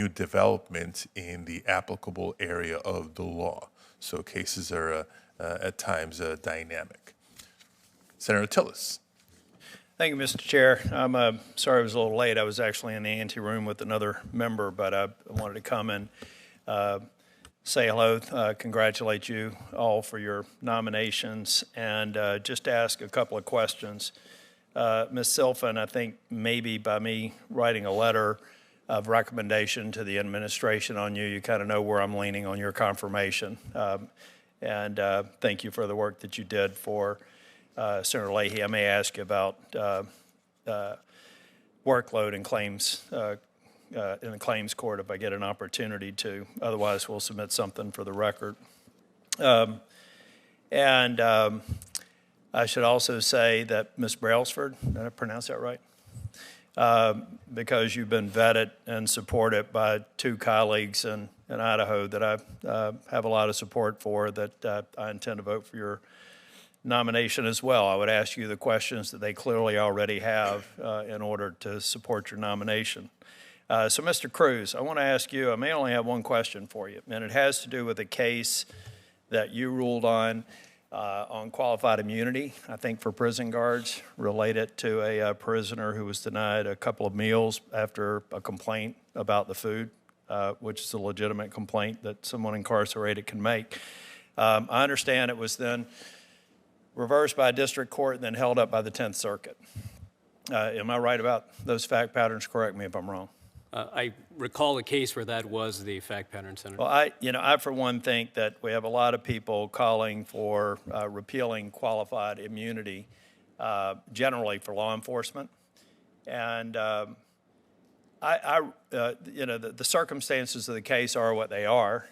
new developments in the applicable area of the law. So cases are at times dynamic. Senator Tillis. Thank you, Mr. Chair. I'm sorry I was a little late. I was actually in the ante room with another member, but I wanted to come and say hello, congratulate you all for your nominations, and just ask a couple of questions. Ms. Silfen, I think maybe by me writing a letter of recommendation to the administration on you, you kind of know where I'm leaning on your confirmation. And thank you for the work that you did for Senator Leahy. I may ask you about workload and claims in the claims court if I get an opportunity to. Otherwise, we'll submit something for the record. I should also say that Ms. Brailsford, did I pronounce that right? Because you've been vetted and supported by two colleagues in Idaho that I have a lot of support for, that I intend to vote for your nomination as well. I would ask you the questions that they clearly already have in order to support your nomination. So, Mr. Cruz, I want to ask you, I may only have one question for you, and it has to do with a case that you ruled on qualified immunity, I think for prison guards, related to a prisoner who was denied a couple of meals after a complaint about the food, which is a legitimate complaint that someone incarcerated can make. I understand it was then reversed by a district court and then held up by the 10th Circuit. Am I right about those fact patterns? Correct me if I'm wrong. I recall a case where that was the fact pattern, Senator. Well, I for one think that we have a lot of people calling for repealing qualified immunity, generally for law enforcement, and the circumstances of the case are what they are,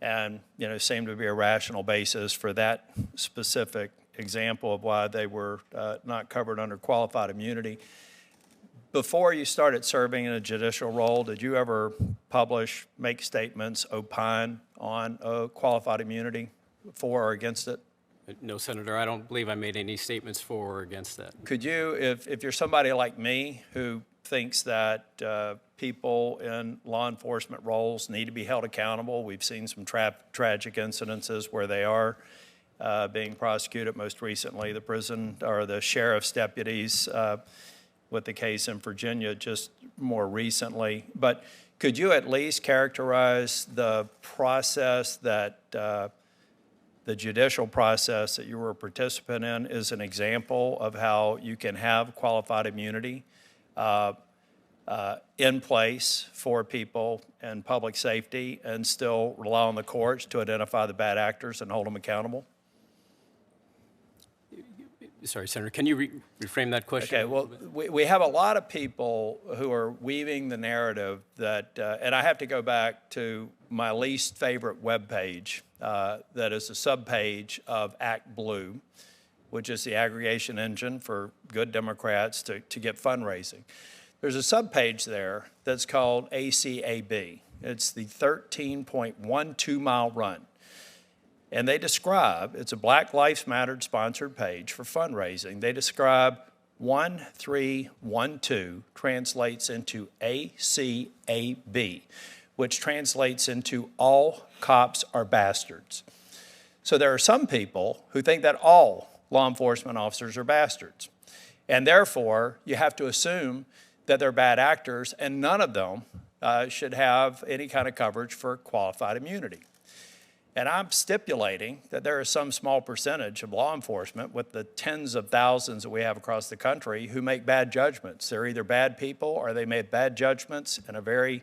and seem to be a rational basis for that specific example of why they were not covered under qualified immunity. Before you started serving in a judicial role, did you ever publish, make statements, opine on qualified immunity, for or against it? No, Senator, I don't believe I made any statements for or against that. Could you, if you're somebody like me who thinks that people in law enforcement roles need to be held accountable, we've seen some tragic incidences where they are being prosecuted, most recently the prison or the sheriff's deputies, with the case in Virginia just more recently. But could you at least characterize the process that the judicial process that you were a participant in is an example of how you can have qualified immunity in place for people in public safety and still rely on the courts to identify the bad actors and hold them accountable? Sorry, Senator, can you reframe that question? Okay, well, we have a lot of people who are weaving the narrative that, and I have to go back to my least favorite webpage, that is a subpage of Act Blue, which is the aggregation engine for good Democrats to get fundraising. There's a subpage there that's called ACAB. It's the 13.12-mile run. And they describe, it's a Black Lives Matter sponsored page for fundraising. They describe 1312 translates into ACAB, which translates into all cops are bastards. So there are some people who think that all law enforcement officers are bastards. And therefore, you have to assume that they're bad actors, and none of them should have any kind of coverage for qualified immunity. And I'm stipulating that there is some small percentage of law enforcement with the tens of thousands that we have across the country who make bad judgments. They're either bad people or they made bad judgments in a very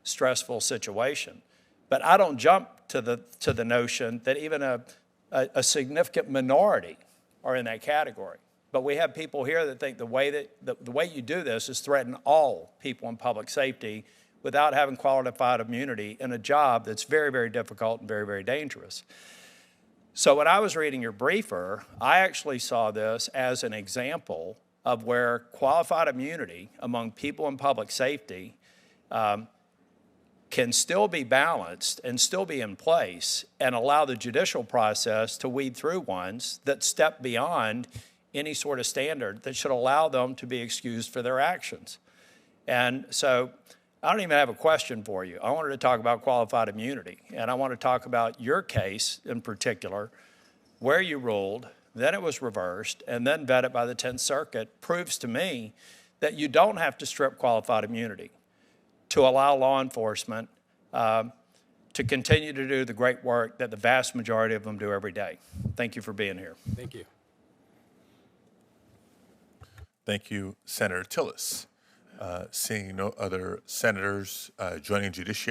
stressful situation. But I don't jump to the notion that even a significant minority are in that category. But we have people here that think the way you do this is threaten all people in public safety without having qualified immunity in a job that's very, very difficult and very, very dangerous. So when I was reading your briefer, I actually saw this as an example of where qualified immunity among people in public safety can still be balanced and still be in place and allow the judicial process to weed through ones that step beyond any sort of standard that should allow them to be excused for their actions. And so I don't even have a question for you. I wanted to talk about qualified immunity, and I want to talk about your case in particular, where you ruled, then it was reversed, and then vetted by the 10th Circuit, proves to me that you don't have to strip qualified immunity to allow law enforcement to continue to do the great work that the vast majority of them do every day. Thank you for being here. Thank you. Thank you, Senator Tillis. Seeing no other senators joining Judiciary